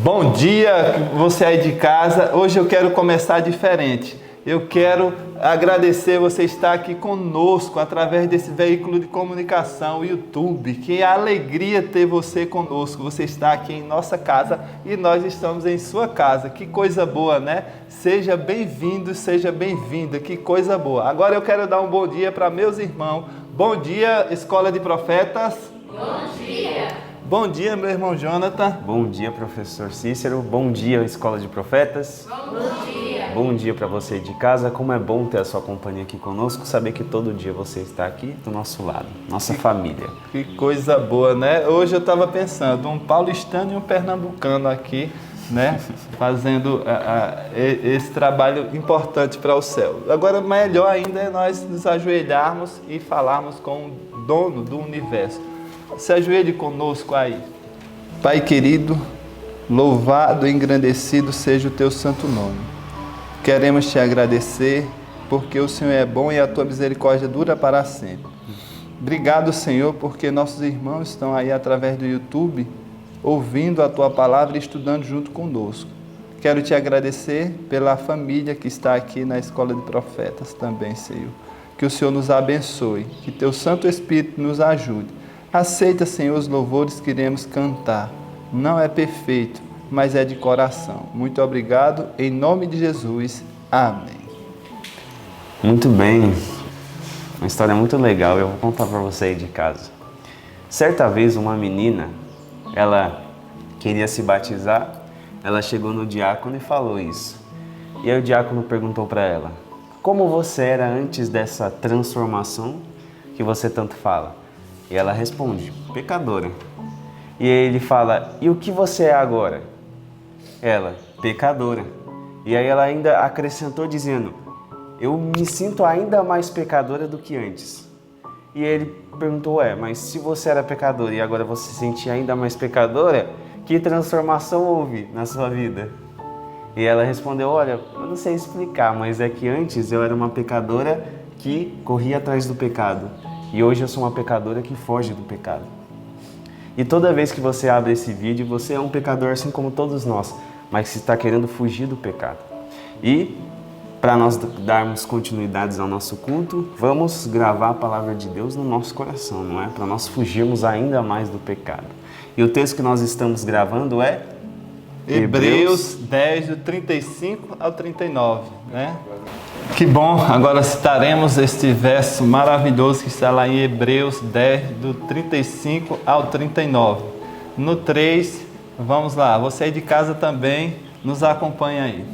Bom dia, você aí de casa. Hoje eu quero começar diferente. Eu quero agradecer você estar aqui conosco através desse veículo de comunicação, o YouTube. Que alegria ter você conosco. Você está aqui em nossa casa e nós estamos em sua casa. Que coisa boa, né? Seja bem-vindo, seja bem-vinda. Que coisa boa. Agora eu quero dar um bom dia para meus irmãos. Bom dia, Escola de Profetas. Bom dia. Bom dia, meu irmão Jonathan. Bom dia, professor Cícero. Bom dia, Escola de Profetas. Bom dia. Bom dia para você de casa. Como é bom ter a sua companhia aqui conosco, saber que todo dia você está aqui do nosso lado, nossa família. Que coisa boa, né? Hoje eu estava pensando, um paulistano e um pernambucano aqui, né? Fazendo esse trabalho importante para o céu. Agora, melhor ainda é nós nos ajoelharmos e falarmos com o dono do universo. Se ajoelhe conosco aí. Pai querido, louvado e engrandecido seja o teu santo nome. Queremos te agradecer porque o Senhor é bom e a tua misericórdia dura para sempre. Obrigado, Senhor, porque nossos irmãos estão aí através do YouTube ouvindo a tua palavra e estudando junto conosco. Quero te agradecer pela família que está aqui na Escola de Profetas também, Senhor. Que o Senhor nos abençoe, que teu Santo Espírito nos ajude. Aceita, Senhor, os louvores que iremos cantar. Não é perfeito, mas é de coração. Muito obrigado, em nome de Jesus. Amém. Muito bem. Uma história muito legal, eu vou contar para você aí de casa. Certa vez uma menina, ela queria se batizar, ela chegou no diácono e falou isso. E aí o diácono perguntou para ela: como você era antes dessa transformação que você tanto fala? E ela responde: pecadora. E aí ele fala: e o que você é agora? Ela: pecadora. E aí ela ainda acrescentou dizendo: eu me sinto ainda mais pecadora do que antes. E ele perguntou: mas se você era pecadora e agora você se sente ainda mais pecadora, que transformação houve na sua vida? E ela respondeu: olha, eu não sei explicar, mas é que antes eu era uma pecadora que corria atrás do pecado. E hoje eu sou uma pecadora que foge do pecado. E toda vez que você abre esse vídeo, você é um pecador assim como todos nós, mas que está querendo fugir do pecado. E para nós darmos continuidades ao nosso culto, vamos gravar a palavra de Deus no nosso coração, não é? Para nós fugirmos ainda mais do pecado. E o texto que nós estamos gravando é Hebreus 10, do 35 ao 39, né? Que bom, agora citaremos este verso maravilhoso que está lá em Hebreus 10, do 35 ao 39. No 3, vamos lá, você aí de casa também nos acompanha aí.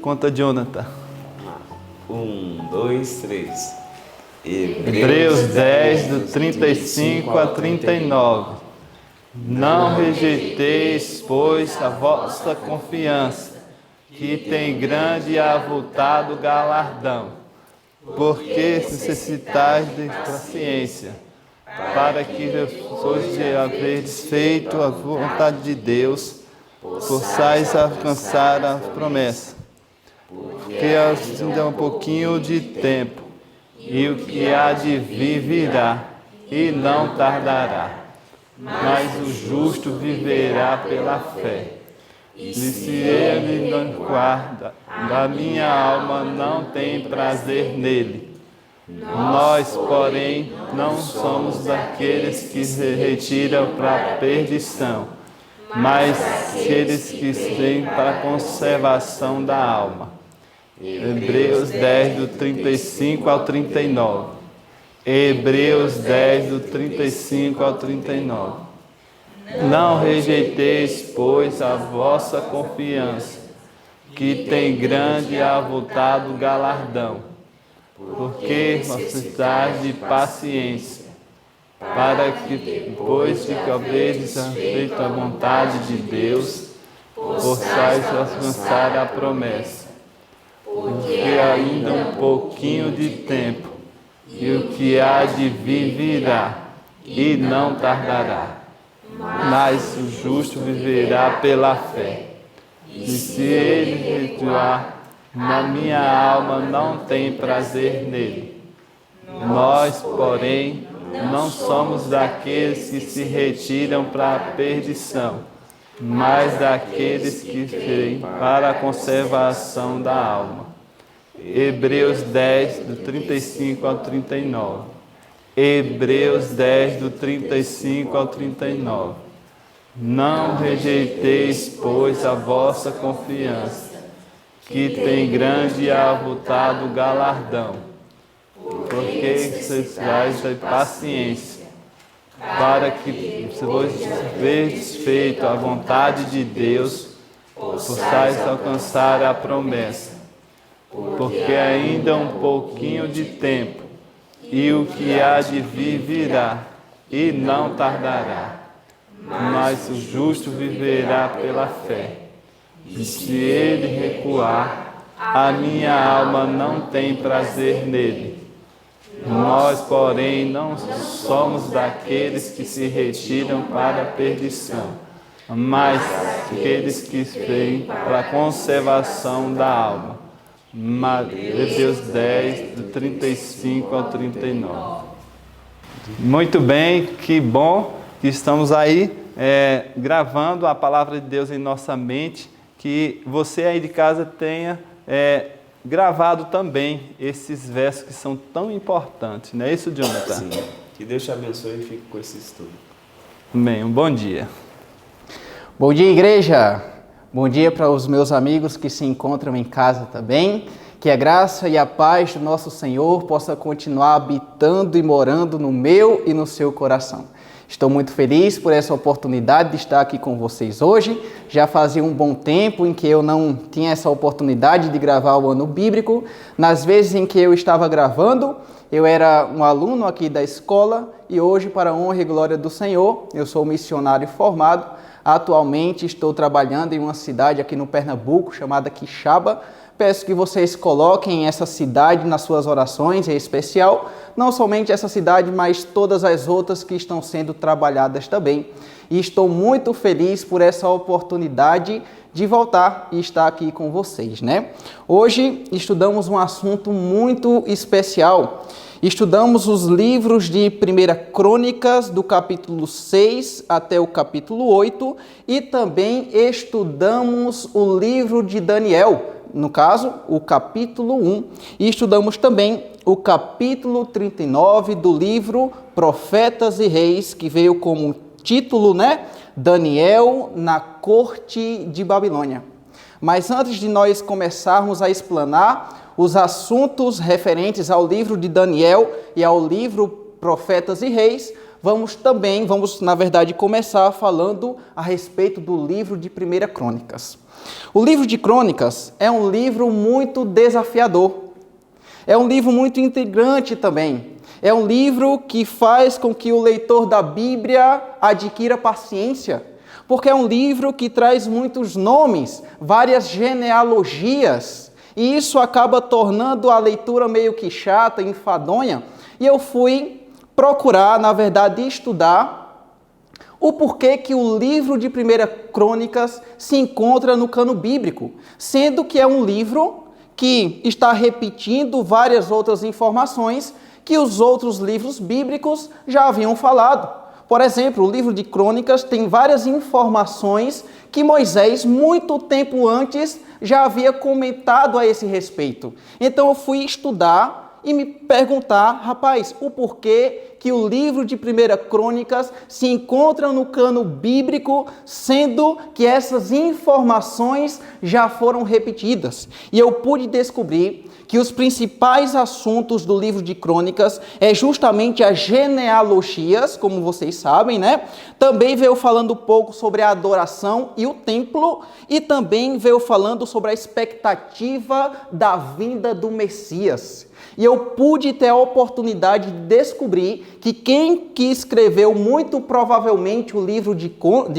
Conta, Jonathan. 1, 2, 3. Hebreus 10, do 35 a 39. Não rejeiteis, pois, a vossa confiança, que tem grande e avultado galardão, porque necessitais de paciência, para que depois de haveres feito a vontade de Deus, possais alcançar a promessa. Porque ainda um pouquinho de tempo, e o que há de vir virá, e não tardará. Mas o justo viverá pela fé. E se ele não guarda, a minha alma não tem prazer nele. Nós, porém, não somos daqueles que se retiram para a perdição, mas aqueles que têm para a conservação da alma. Hebreus 10, do 35 ao 39. Hebreus 10, do 35 ao 39. Não rejeiteis, pois, a vossa confiança, que tem grande e avultado galardão, porque necessitais de paciência, para que, depois de que haveres feito a vontade de Deus, possais alcançar a promessa. Porque ainda um pouquinho de tempo, e o que há de vir virá, e não tardará. Mas o justo viverá pela fé. E se ele recuar, na minha alma não tem prazer nele. Nós, porém, não somos daqueles que se retiram para a perdição, mas daqueles que creem para a conservação da alma. Hebreus 10, do 35 ao 39. Hebreus 10, do 35 ao 39. Não rejeiteis, pois, a vossa confiança, que tem grande e avultado galardão, porque necessitais de paciência, para que, se vos verdes feito a vontade de Deus, possais alcançar a promessa. Porque ainda um pouquinho de tempo, e o que há de vir virá, e não tardará. Mas o justo viverá pela fé. E se ele recuar, a minha alma não tem prazer nele. Nós, porém, não somos daqueles que se retiram para a perdição, mas aqueles que veem para a conservação da alma. Hebreus 10, do 35 ao 39. Muito bem, que bom que estamos aí gravando a palavra de Deus em nossa mente, que você aí de casa tenha gravado também esses versos que são tão importantes, não é isso, Jonathan? Sim, que Deus te abençoe e fique com esse estudo. Bem, um bom dia. Bom dia, igreja! Bom dia para os meus amigos que se encontram em casa também. Que a graça e a paz do nosso Senhor possa continuar habitando e morando no meu e no seu coração. Estou muito feliz por essa oportunidade de estar aqui com vocês hoje. Já fazia um bom tempo em que eu não tinha essa oportunidade de gravar o ano bíblico. Nas vezes em que eu estava gravando, eu era um aluno aqui da escola e hoje, para a honra e glória do Senhor, eu sou missionário formado. Atualmente estou trabalhando em uma cidade aqui no Pernambuco chamada Quixaba. Peço que vocês coloquem essa cidade nas suas orações, em especial, não somente essa cidade, mas todas as outras que estão sendo trabalhadas também. E estou muito feliz por essa oportunidade de voltar e estar aqui com vocês, né? Hoje estudamos um assunto muito especial. Estudamos os livros de 1 Crônicas, do capítulo 6 até o capítulo 8, e também estudamos o livro de Daniel, no caso, o capítulo 1, e estudamos também o capítulo 39 do livro Profetas e Reis, que veio como título, né? Daniel na corte de Babilônia. Mas antes de nós começarmos a explanar os assuntos referentes ao livro de Daniel e ao livro Profetas e Reis, vamos, na verdade, começar falando a respeito do livro de 1 Crônicas. O livro de Crônicas é um livro muito desafiador. É um livro muito intrigante também. É um livro que faz com que o leitor da Bíblia adquira paciência, porque é um livro que traz muitos nomes, várias genealogias, e isso acaba tornando a leitura meio que chata, enfadonha, e eu fui procurar, na verdade, estudar o porquê que o livro de 1 Crônicas se encontra no cano bíblico, sendo que é um livro que está repetindo várias outras informações que os outros livros bíblicos já haviam falado. Por exemplo, o livro de Crônicas tem várias informações que Moisés, muito tempo antes, já havia comentado a esse respeito. Então eu fui estudar e me perguntar, rapaz, o porquê que o livro de 1 Crônicas se encontra no cano bíblico, sendo que essas informações já foram repetidas. E eu pude descobrir que os principais assuntos do livro de Crônicas é justamente as genealogias, como vocês sabem, né? Também veio falando um pouco sobre a adoração e o templo, e também veio falando sobre a expectativa da vinda do Messias. E eu pude ter a oportunidade de descobrir que quem escreveu muito provavelmente o livro de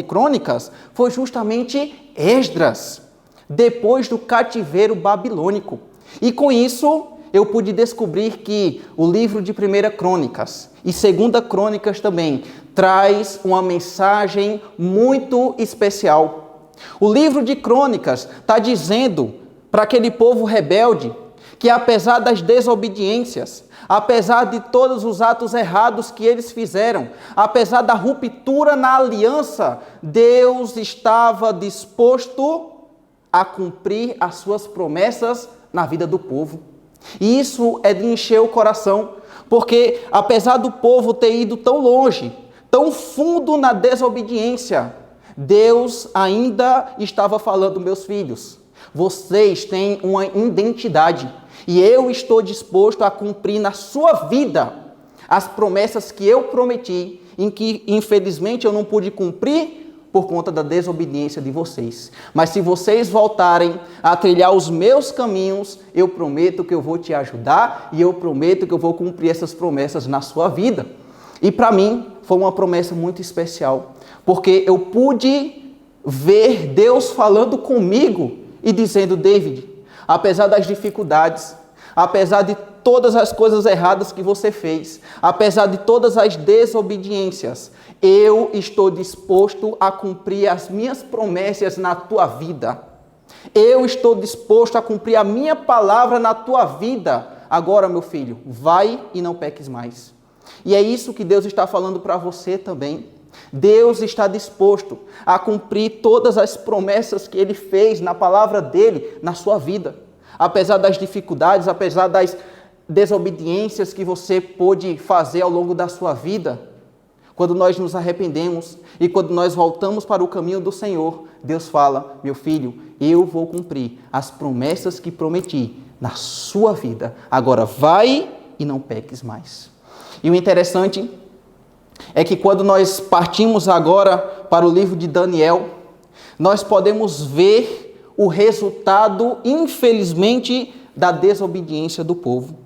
Crônicas foi justamente Esdras, depois do cativeiro babilônico. E com isso, eu pude descobrir que o livro de 1 Crônicas e 2 Crônicas também traz uma mensagem muito especial. O livro de Crônicas está dizendo para aquele povo rebelde que apesar das desobediências, apesar de todos os atos errados que eles fizeram, apesar da ruptura na aliança, Deus estava disposto a cumprir as suas promessas na vida do povo. E isso é de encher o coração, porque apesar do povo ter ido tão longe, tão fundo na desobediência, Deus ainda estava falando: meus filhos, vocês têm uma identidade e eu estou disposto a cumprir na sua vida as promessas que eu prometi, em que infelizmente eu não pude cumprir por conta da desobediência de vocês. Mas se vocês voltarem a trilhar os meus caminhos, eu prometo que eu vou te ajudar e eu prometo que eu vou cumprir essas promessas na sua vida. E para mim foi uma promessa muito especial, porque eu pude ver Deus falando comigo e dizendo: David, apesar das dificuldades, apesar de todas as coisas erradas que você fez, apesar de todas as desobediências, eu estou disposto a cumprir as minhas promessas na tua vida. Eu estou disposto a cumprir a minha palavra na tua vida. Agora, meu filho, vai e não peques mais. E é isso que Deus está falando para você também. Deus está disposto a cumprir todas as promessas que Ele fez na palavra dEle, na sua vida. Apesar das dificuldades, apesar das desobediências que você pôde fazer ao longo da sua vida, quando nós nos arrependemos e quando nós voltamos para o caminho do Senhor, Deus fala: meu filho, eu vou cumprir as promessas que prometi na sua vida. Agora vai e não peques mais. E o interessante é que quando nós partimos agora para o livro de Daniel, nós podemos ver o resultado, infelizmente, da desobediência do povo.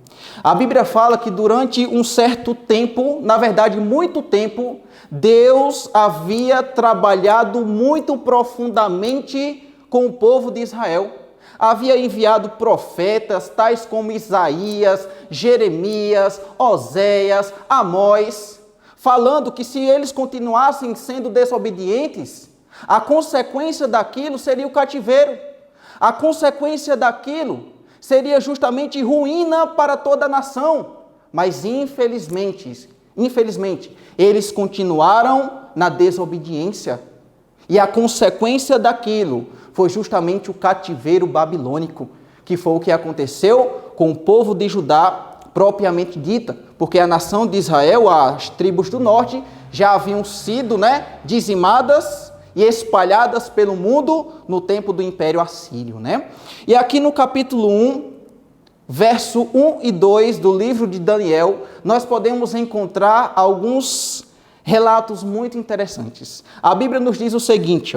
A Bíblia fala que durante um certo tempo, na verdade muito tempo, Deus havia trabalhado muito profundamente com o povo de Israel. Havia enviado profetas, tais como Isaías, Jeremias, Oséias, Amós, falando que se eles continuassem sendo desobedientes, a consequência daquilo seria o cativeiro. A consequência daquilo seria justamente ruína para toda a nação. Mas infelizmente, eles continuaram na desobediência. E a consequência daquilo foi justamente o cativeiro babilônico, que foi o que aconteceu com o povo de Judá propriamente dita, porque a nação de Israel, as tribos do norte, já haviam sido dizimadas e espalhadas pelo mundo no tempo do Império Assírio. E aqui no capítulo 1, verso 1 e 2 do livro de Daniel, nós podemos encontrar alguns relatos muito interessantes. A Bíblia nos diz o seguinte: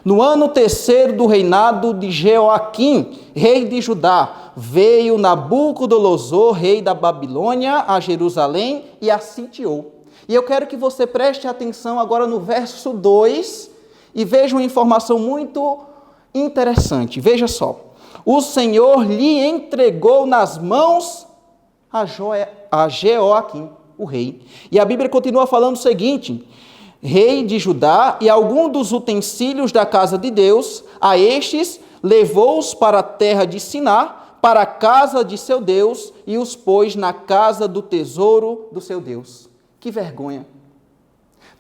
no ano 3º do reinado de Jeoaquim, rei de Judá, veio Nabucodonosor, rei da Babilônia, a Jerusalém e a sitiou. E eu quero que você preste atenção agora no verso 2 e veja uma informação muito interessante. Veja só: o Senhor lhe entregou nas mãos a Jeoaquim, o rei. E a Bíblia continua falando o seguinte: rei de Judá, e algum dos utensílios da casa de Deus, a estes levou-os para a terra de Siná, para a casa de seu Deus, e os pôs na casa do tesouro do seu Deus. Que vergonha!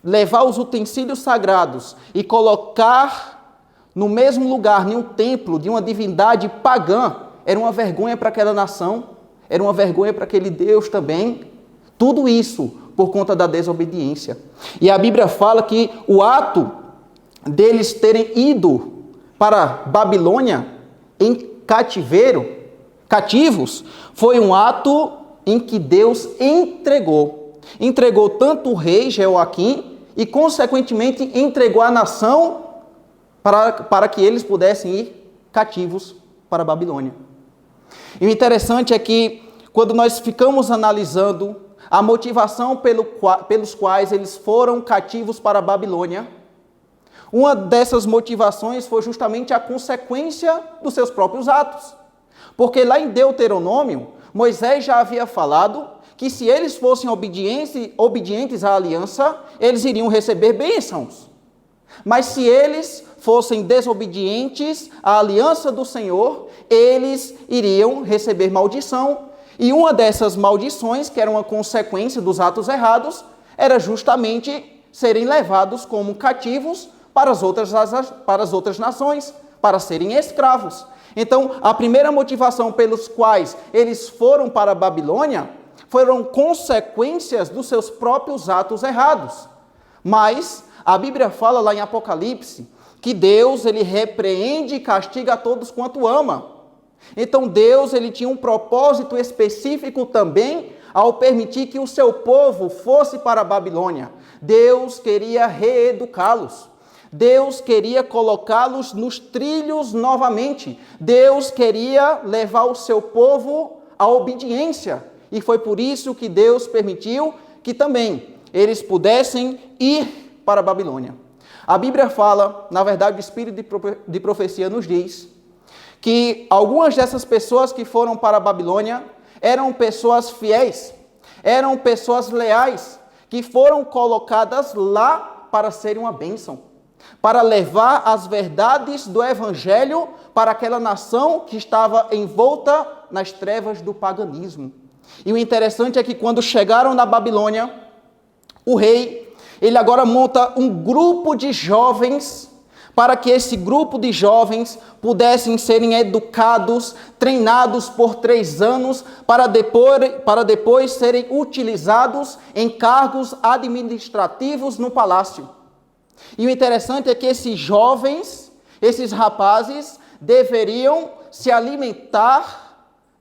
Levar os utensílios sagrados e colocar no mesmo lugar, em um templo de uma divindade pagã, era uma vergonha para aquela nação, era uma vergonha para aquele Deus também. Tudo isso por conta da desobediência. E a Bíblia fala que o ato deles terem ido para Babilônia em cativos, foi um ato em que Deus entregou tanto o rei Jeoaquim e, consequentemente, entregou a nação para que eles pudessem ir cativos para a Babilônia. E o interessante é que, quando nós ficamos analisando a motivação pelos quais eles foram cativos para a Babilônia, uma dessas motivações foi justamente a consequência dos seus próprios atos. Porque lá em Deuteronômio, Moisés já havia falado que se eles fossem obedientes à aliança, eles iriam receber bênçãos. Mas se eles fossem desobedientes à aliança do Senhor, eles iriam receber maldição. E uma dessas maldições, que era uma consequência dos atos errados, era justamente serem levados como cativos para as outras nações, para serem escravos. Então, a primeira motivação pelos quais eles foram para a Babilônia foram consequências dos seus próprios atos errados. Mas a Bíblia fala lá em Apocalipse que Deus, ele repreende e castiga a todos quanto ama. Então Deus, ele tinha um propósito específico também ao permitir que o seu povo fosse para a Babilônia. Deus queria reeducá-los. Deus queria colocá-los nos trilhos novamente. Deus queria levar o seu povo à obediência. E foi por isso que Deus permitiu que também eles pudessem ir para a Babilônia. A Bíblia fala, na verdade, o Espírito de profecia nos diz que algumas dessas pessoas que foram para a Babilônia eram pessoas fiéis, eram pessoas leais, que foram colocadas lá para serem uma bênção, para levar as verdades do Evangelho para aquela nação que estava envolta nas trevas do paganismo. E o interessante é que quando chegaram na Babilônia, o rei, ele agora monta um grupo de jovens para que esse grupo de jovens pudessem serem educados, treinados por 3 anos, para depois serem utilizados em cargos administrativos no palácio. E o interessante é que esses jovens, esses rapazes, deveriam se alimentar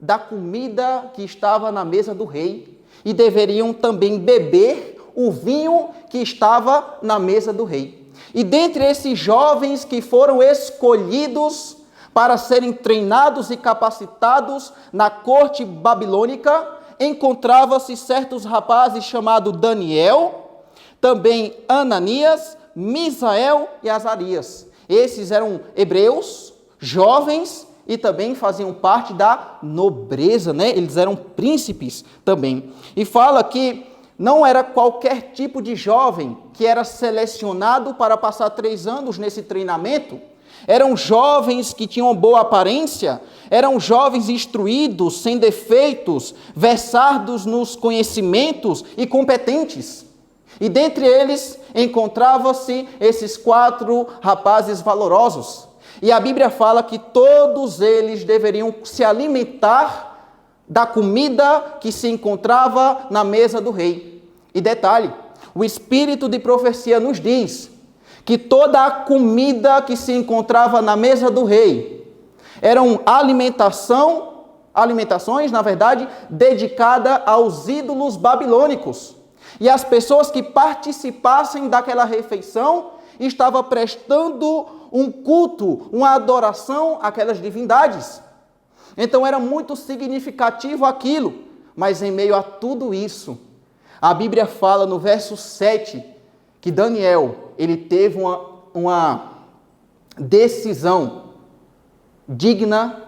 da comida que estava na mesa do rei e deveriam também beber o vinho que estava na mesa do rei. E dentre esses jovens que foram escolhidos para serem treinados e capacitados na corte babilônica, encontrava-se certos rapazes chamados Daniel, também Ananias, Misael e Azarias. Esses eram hebreus, jovens e também faziam parte da nobreza, né? Eles eram príncipes também. E fala que não era qualquer tipo de jovem que era selecionado para passar 3 anos nesse treinamento. Eram jovens que tinham boa aparência, eram jovens instruídos, sem defeitos, versados nos conhecimentos e competentes. E dentre eles encontrava-se esses 4 rapazes valorosos. E a Bíblia fala que todos eles deveriam se alimentar da comida que se encontrava na mesa do rei. E detalhe, o Espírito de profecia nos diz que toda a comida que se encontrava na mesa do rei eram alimentações, na verdade, dedicadas aos ídolos babilônicos. E as pessoas que participassem daquela refeição estavam prestando um culto, uma adoração àquelas divindades. Então era muito significativo aquilo, mas em meio a tudo isso, a Bíblia fala no verso 7 que Daniel, ele teve uma decisão digna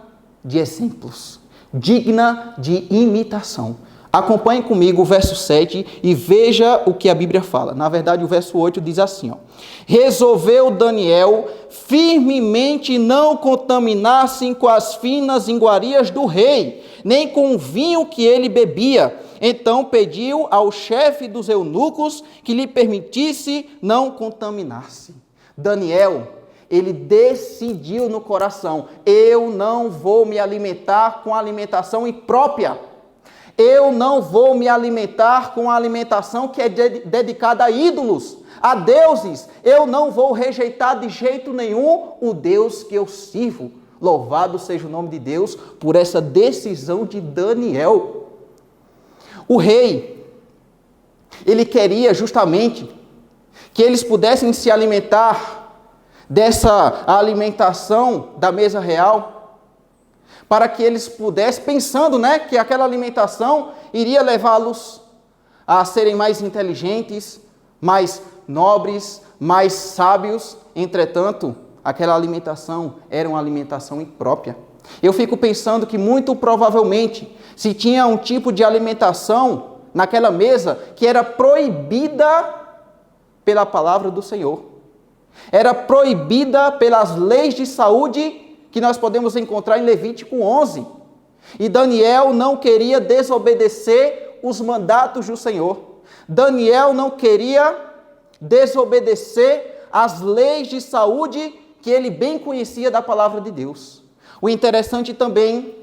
de exemplos, digna de imitação. Acompanhe comigo o verso 7 e veja o que a Bíblia fala. Na verdade, o verso 8 diz assim, ó: resolveu Daniel firmemente não contaminassem com as finas iguarias do rei, nem com o vinho que ele bebia. Então pediu ao chefe dos eunucos que lhe permitisse não contaminar-se. Daniel, ele decidiu no coração: eu não vou me alimentar com alimentação imprópria. Eu não vou me alimentar com a alimentação que é dedicada a ídolos, a deuses. Eu não vou rejeitar de jeito nenhum o Deus que eu sirvo. Louvado seja o nome de Deus por essa decisão de Daniel. O rei, ele queria justamente que eles pudessem se alimentar dessa alimentação da mesa real, para que eles pudessem, pensando, que aquela alimentação iria levá-los a serem mais inteligentes, mais nobres, mais sábios. Entretanto, aquela alimentação era uma alimentação imprópria. Eu fico pensando que muito provavelmente, se tinha um tipo de alimentação naquela mesa que era proibida pela palavra do Senhor, era proibida pelas leis de saúde que nós podemos encontrar em Levítico 11. E Daniel não queria desobedecer os mandatos do Senhor. Daniel não queria desobedecer as leis de saúde que ele bem conhecia da palavra de Deus. O interessante também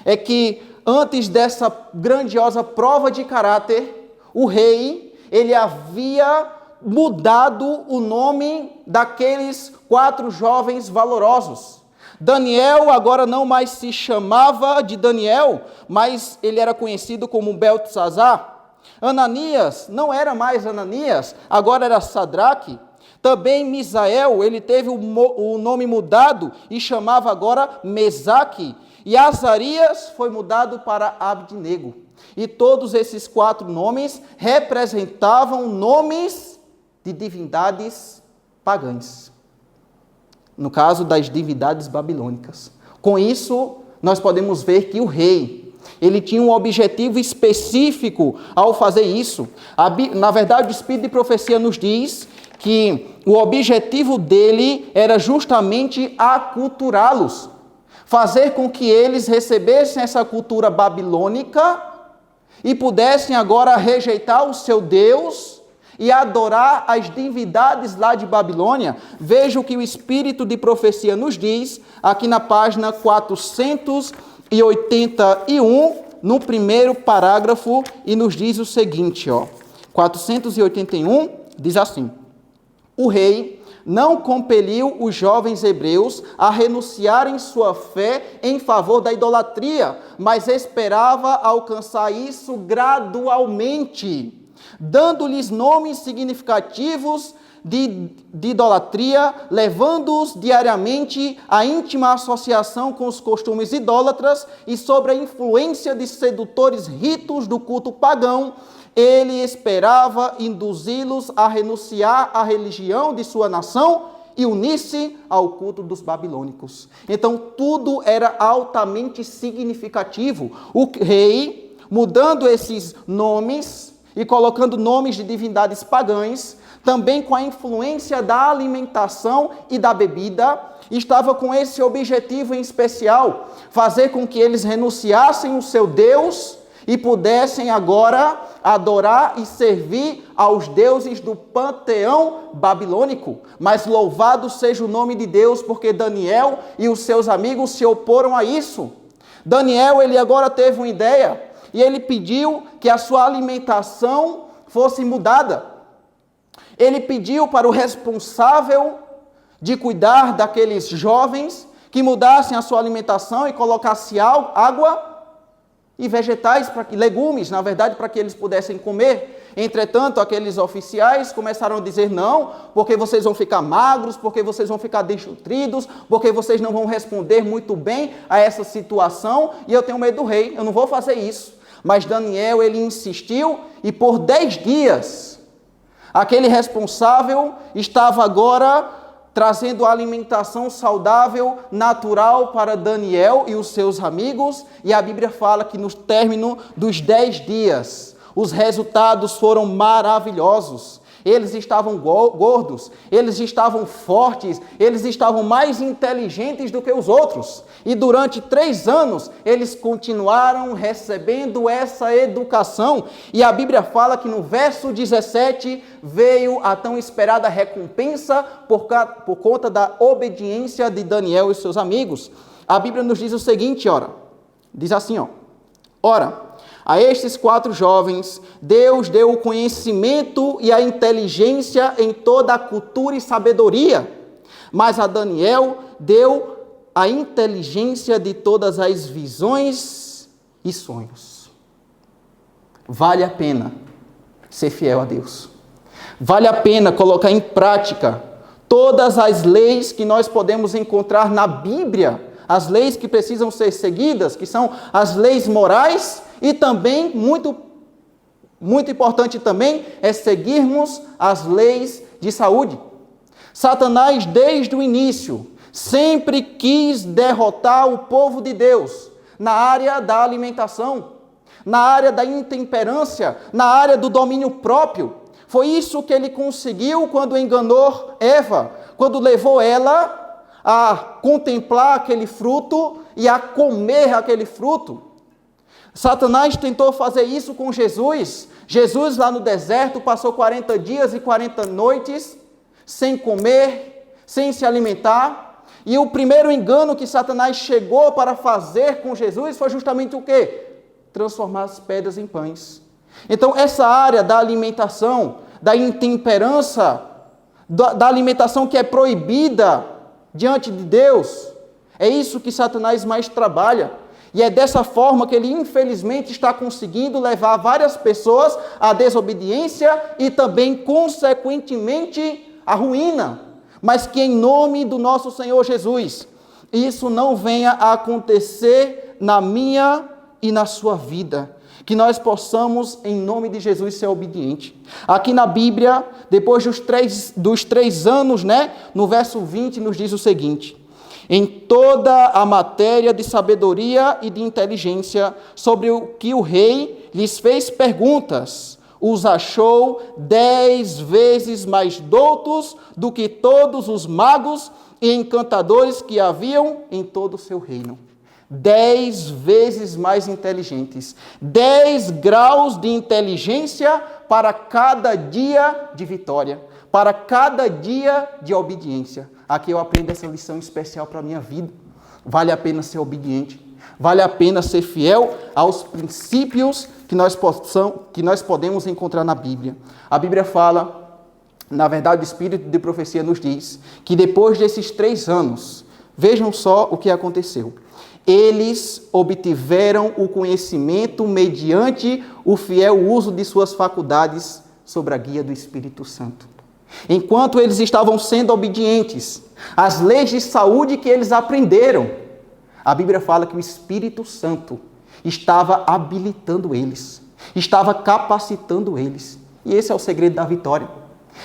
é que antes dessa grandiosa prova de caráter, o rei, ele havia mudado o nome daqueles 4 jovens valorosos. Daniel agora não mais se chamava de Daniel, mas ele era conhecido como Beltesazar. Ananias não era mais Ananias, agora era Sadraque. Também Misael, ele teve o nome mudado e chamava agora Mesaque. E Azarias foi mudado para Abdinego. E todos esses 4 nomes representavam nomes de divindades pagãs. No caso das divindades babilônicas. Com isso, nós podemos ver que o rei, ele tinha um objetivo específico ao fazer isso. Na verdade, o Espírito de Profecia nos diz que o objetivo dele era justamente aculturá-los. Fazer com que eles recebessem essa cultura babilônica e pudessem agora rejeitar o seu Deus e adorar as divindades lá de Babilônia. Veja o que o Espírito de Profecia nos diz, aqui na página 481, no primeiro parágrafo, e nos diz o seguinte, 481, diz assim: o rei não compeliu os jovens hebreus a renunciarem sua fé em favor da idolatria, mas esperava alcançar isso gradualmente, dando-lhes nomes significativos de idolatria, levando-os diariamente à íntima associação com os costumes idólatras e sob a influência de sedutores ritos do culto pagão. Ele esperava induzi-los a renunciar à religião de sua nação e unir-se ao culto dos babilônicos. Então, tudo era altamente significativo. O rei, mudando esses nomes e colocando nomes de divindades pagãs, também com a influência da alimentação e da bebida, estava com esse objetivo em especial, fazer com que eles renunciassem o seu Deus e pudessem agora adorar e servir aos deuses do panteão babilônico. Mas louvado seja o nome de Deus, porque Daniel e os seus amigos se oporam a isso. Daniel, ele agora teve uma ideia, e ele pediu que a sua alimentação fosse mudada. Ele pediu para o responsável de cuidar daqueles jovens que mudassem a sua alimentação e colocasse água e vegetais, legumes, na verdade, para que eles pudessem comer. Entretanto, aqueles oficiais começaram a dizer não, porque vocês vão ficar magros, porque vocês vão ficar desnutridos, porque vocês não vão responder muito bem a essa situação, e eu tenho medo do rei, eu não vou fazer isso. Mas Daniel, ele insistiu, e por 10 dias, aquele responsável estava agora trazendo alimentação saudável, natural para Daniel e os seus amigos, e a Bíblia fala que no término dos 10 dias, os resultados foram maravilhosos. Eles estavam gordos, eles estavam fortes, eles estavam mais inteligentes do que os outros. E durante 3 anos, eles continuaram recebendo essa educação. E a Bíblia fala que no verso 17, veio a tão esperada recompensa por conta da obediência de Daniel e seus amigos. A Bíblia nos diz o seguinte, diz assim, ora, a estes 4 jovens, Deus deu o conhecimento e a inteligência em toda a cultura e sabedoria, mas a Daniel deu a inteligência de todas as visões e sonhos. Vale a pena ser fiel a Deus. Vale a pena colocar em prática todas as leis que nós podemos encontrar na Bíblia, as leis que precisam ser seguidas, que são as leis morais. E também, muito importante também, é seguirmos as leis de saúde. Satanás, desde o início, sempre quis derrotar o povo de Deus na área da alimentação, na área da intemperância, na área do domínio próprio. Foi isso que ele conseguiu quando enganou Eva, quando levou ela a contemplar aquele fruto e a comer aquele fruto. Satanás tentou fazer isso com Jesus. Jesus lá no deserto passou 40 dias e 40 noites sem comer, sem se alimentar. E o primeiro engano que Satanás chegou para fazer com Jesus foi justamente o quê? Transformar as pedras em pães. Então essa área da alimentação, da intemperança, da alimentação que é proibida diante de Deus, é isso que Satanás mais trabalha. E é dessa forma que ele, infelizmente, está conseguindo levar várias pessoas à desobediência e também, consequentemente, à ruína. Mas que em nome do nosso Senhor Jesus, isso não venha a acontecer na minha e na sua vida. Que nós possamos, em nome de Jesus, ser obedientes. Aqui na Bíblia, depois dos três anos, no verso 20, nos diz o seguinte: em toda a matéria de sabedoria e de inteligência, sobre o que o rei lhes fez perguntas, os achou 10 vezes mais doutos do que todos os magos e encantadores que haviam em todo o seu reino. 10 vezes mais inteligentes. 10 graus de inteligência para cada dia de vitória, para cada dia de obediência. Aqui eu aprendo essa lição especial para a minha vida. Vale a pena ser obediente. Vale a pena ser fiel aos princípios que nós podemos encontrar na Bíblia. A Bíblia fala, na verdade o Espírito de profecia nos diz, que depois desses 3 anos, vejam só o que aconteceu. Eles obtiveram o conhecimento mediante o fiel uso de suas faculdades sob a guia do Espírito Santo. Enquanto eles estavam sendo obedientes às leis de saúde que eles aprenderam, a Bíblia fala que o Espírito Santo estava habilitando eles, estava capacitando eles. E esse é o segredo da vitória.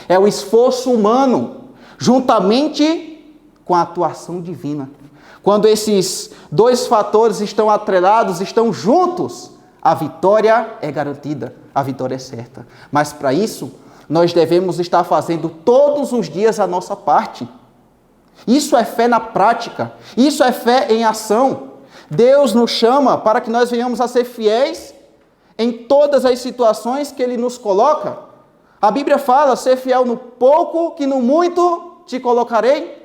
É o esforço humano, juntamente com a atuação divina. Quando esses 2 fatores estão atrelados, estão juntos, a vitória é garantida, a vitória é certa. Mas para isso, nós devemos estar fazendo todos os dias a nossa parte. Isso é fé na prática, isso é fé em ação. Deus nos chama para que nós venhamos a ser fiéis em todas as situações que Ele nos coloca. A Bíblia fala, ser fiel no pouco, que no muito te colocarei.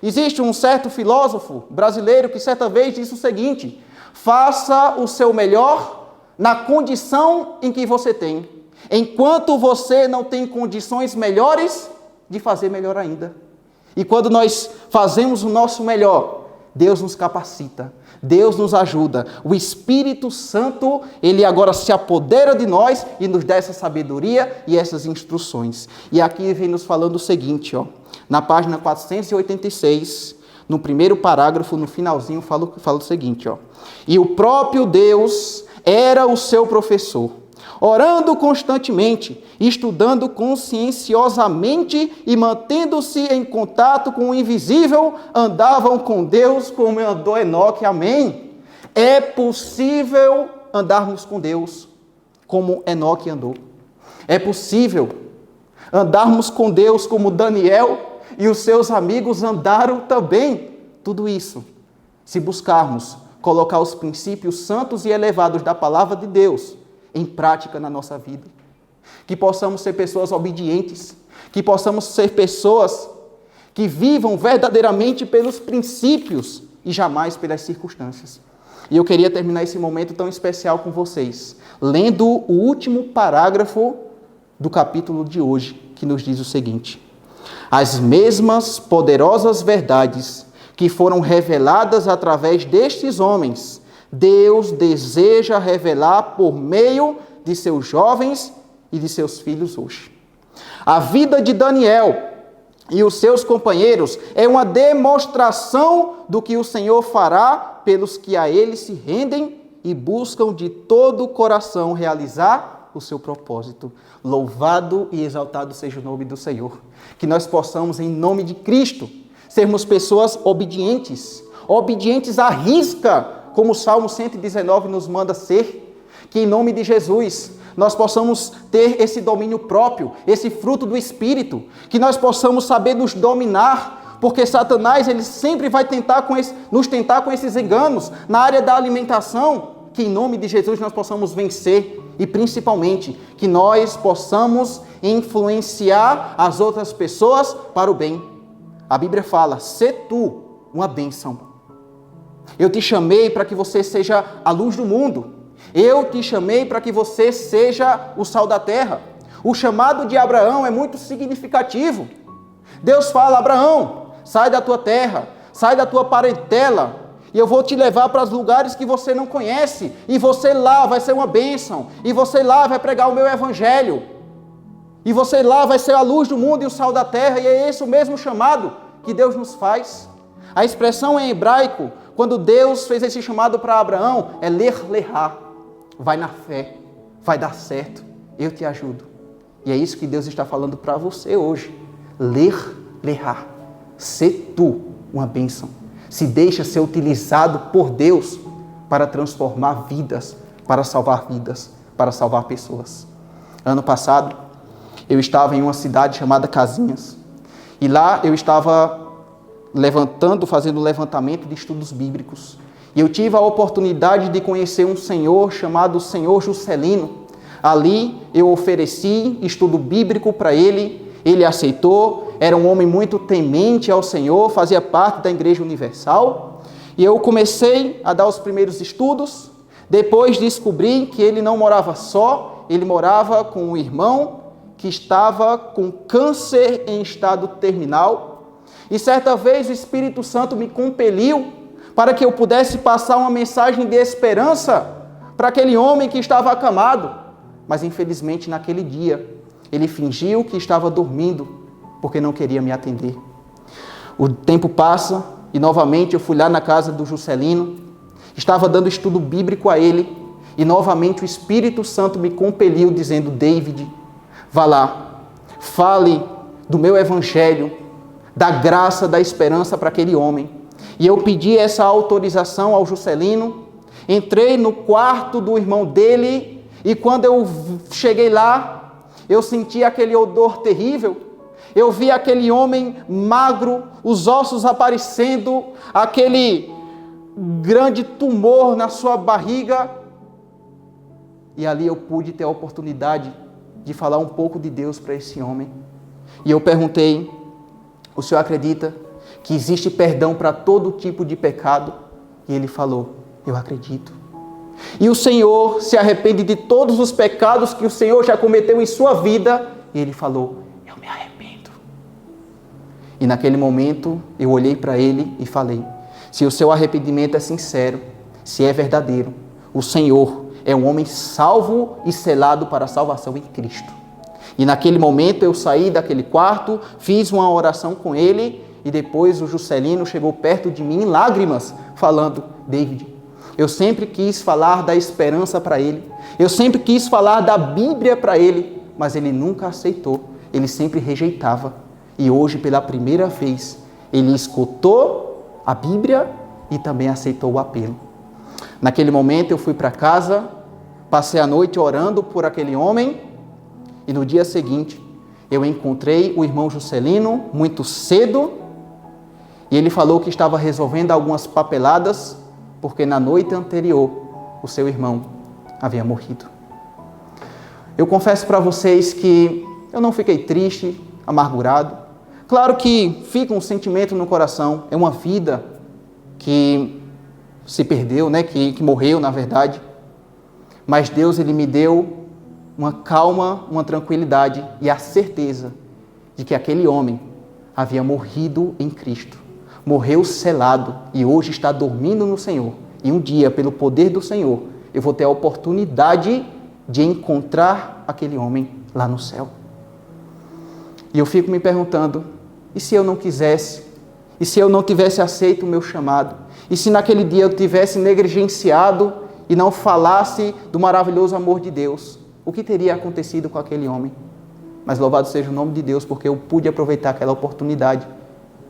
Existe um certo filósofo brasileiro que certa vez disse o seguinte: faça o seu melhor na condição em que você tem, enquanto você não tem condições melhores de fazer melhor ainda. E quando nós fazemos o nosso melhor, Deus nos capacita, Deus nos ajuda. O Espírito Santo, Ele agora se apodera de nós e nos dá essa sabedoria e essas instruções. E aqui vem nos falando o seguinte, na página 486, no primeiro parágrafo, no finalzinho, fala o seguinte, e o próprio Deus era o seu professor, orando constantemente, estudando conscienciosamente e mantendo-se em contato com o invisível, andavam com Deus como andou Enoque. Amém? É possível andarmos com Deus como Enoque andou. É possível andarmos com Deus como Daniel e os seus amigos andaram também. Tudo isso, se buscarmos colocar os princípios santos e elevados da palavra de Deus em prática na nossa vida. Que possamos ser pessoas obedientes, que possamos ser pessoas que vivam verdadeiramente pelos princípios e jamais pelas circunstâncias. E eu queria terminar esse momento tão especial com vocês, lendo o último parágrafo do capítulo de hoje, que nos diz o seguinte: as mesmas poderosas verdades que foram reveladas através destes homens, Deus deseja revelar por meio de seus jovens e de seus filhos hoje. A vida de Daniel e os seus companheiros é uma demonstração do que o Senhor fará pelos que a Ele se rendem e buscam de todo o coração realizar o seu propósito. Louvado e exaltado seja o nome do Senhor. Que nós possamos, em nome de Cristo, sermos pessoas obedientes, obedientes à risca, como o Salmo 119 nos manda ser. Que em nome de Jesus nós possamos ter esse domínio próprio, esse fruto do Espírito, que nós possamos saber nos dominar, porque Satanás ele sempre vai nos tentar com esses enganos na área da alimentação, que em nome de Jesus nós possamos vencer e principalmente que nós possamos influenciar as outras pessoas para o bem. A Bíblia fala, sê tu uma bênção. Eu te chamei para que você seja a luz do mundo. Eu te chamei para que você seja o sal da terra. O chamado de Abraão é muito significativo. Deus fala, Abraão, sai da tua terra, sai da tua parentela, e eu vou te levar para os lugares que você não conhece, e você lá vai ser uma bênção, e você lá vai pregar o meu evangelho, e você lá vai ser a luz do mundo e o sal da terra, e é esse o mesmo chamado que Deus nos faz. A expressão em hebraico, quando Deus fez esse chamado para Abraão, é ler-lerá, vai na fé, vai dar certo, eu te ajudo. E é isso que Deus está falando para você hoje. Ler-lerá. Sê tu uma bênção. Se deixa ser utilizado por Deus para transformar vidas, para salvar vidas, para salvar pessoas. Ano passado, eu estava em uma cidade chamada Casinhas. E lá eu estava fazendo um levantamento de estudos bíblicos. E eu tive a oportunidade de conhecer um senhor chamado Senhor Juscelino. Ali eu ofereci estudo bíblico para ele. Ele aceitou, era um homem muito temente ao Senhor, fazia parte da Igreja Universal. E eu comecei a dar os primeiros estudos. Depois descobri que ele não morava só, ele morava com um irmão que estava com câncer em estado terminal. E certa vez o Espírito Santo me compeliu para que eu pudesse passar uma mensagem de esperança para aquele homem que estava acamado. Mas infelizmente naquele dia, ele fingiu que estava dormindo, porque não queria me atender. O tempo passa e novamente eu fui lá na casa do Juscelino, estava dando estudo bíblico a ele, e novamente o Espírito Santo me compeliu dizendo, David, vá lá, fale do meu evangelho, da graça, da esperança para aquele homem. E eu pedi essa autorização ao Juscelino, entrei no quarto do irmão dele, e quando eu cheguei lá, eu senti aquele odor terrível, eu vi aquele homem magro, os ossos aparecendo, aquele grande tumor na sua barriga. E ali eu pude ter a oportunidade de falar um pouco de Deus para esse homem. E eu perguntei, o senhor acredita que existe perdão para todo tipo de pecado? E ele falou, eu acredito. E o Senhor se arrepende de todos os pecados que o Senhor já cometeu em sua vida. E ele falou, eu me arrependo. E naquele momento eu olhei para ele e falei, se o seu arrependimento é sincero, se é verdadeiro, o Senhor é um homem salvo e selado para a salvação em Cristo. E naquele momento eu saí daquele quarto, fiz uma oração com ele, e depois o Juscelino chegou perto de mim em lágrimas, falando, David, eu sempre quis falar da esperança para ele. Eu sempre quis falar da Bíblia para ele, mas ele nunca aceitou. Ele sempre rejeitava. E hoje, pela primeira vez, ele escutou a Bíblia e também aceitou o apelo. Naquele momento, eu fui para casa, passei a noite orando por aquele homem, e no dia seguinte, eu encontrei o irmão Juscelino muito cedo, e ele falou que estava resolvendo algumas papeladas, porque na noite anterior o seu irmão havia morrido. Eu confesso para vocês que eu não fiquei triste, amargurado. Claro que fica um sentimento no coração, é uma vida que se perdeu, né? que morreu na verdade. Mas Deus ele me deu uma calma, uma tranquilidade e a certeza de que aquele homem havia morrido em Cristo. Morreu selado e hoje está dormindo no Senhor. E um dia, pelo poder do Senhor, eu vou ter a oportunidade de encontrar aquele homem lá no céu. E eu fico me perguntando, e se eu não quisesse? E se eu não tivesse aceito o meu chamado? E se naquele dia eu tivesse negligenciado e não falasse do maravilhoso amor de Deus? O que teria acontecido com aquele homem? Mas louvado seja o nome de Deus, porque eu pude aproveitar aquela oportunidade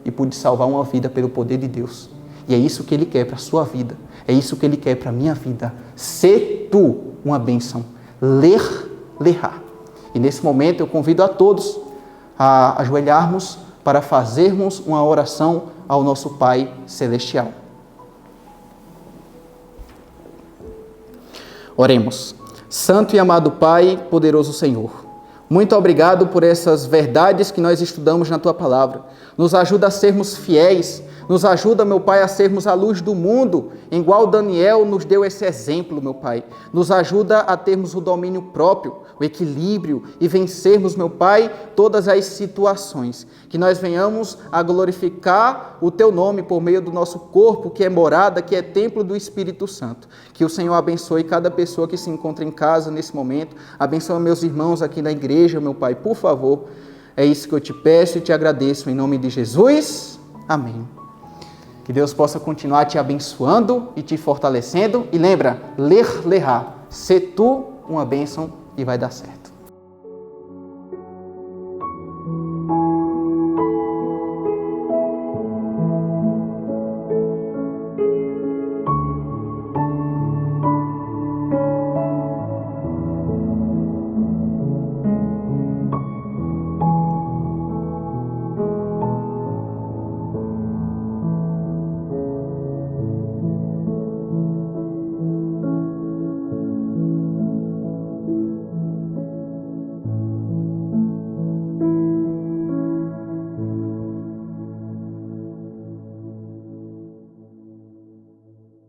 e pude salvar uma vida pelo poder de Deus. E é isso que Ele quer para a sua vida. É isso que Ele quer para a minha vida. Sê tu uma bênção. Ler-lerá. E nesse momento eu convido a todos a ajoelharmos para fazermos uma oração ao nosso Pai Celestial. Oremos. Santo e amado Pai, poderoso Senhor, muito obrigado por essas verdades que nós estudamos na Tua Palavra. Nos ajuda a sermos fiéis, nos ajuda, meu Pai, a sermos a luz do mundo, igual Daniel nos deu esse exemplo, meu Pai. Nos ajuda a termos o domínio próprio, o equilíbrio e vencermos, meu Pai, todas as situações. Que nós venhamos a glorificar o Teu nome por meio do nosso corpo, que é morada, que é templo do Espírito Santo. Que o Senhor abençoe cada pessoa que se encontra em casa nesse momento. Abençoe meus irmãos aqui na igreja, meu Pai, por favor. É isso que eu te peço e te agradeço em nome de Jesus. Amém. Que Deus possa continuar te abençoando e te fortalecendo. E lembra, ler, lerá. Sê tu uma bênção e vai dar certo.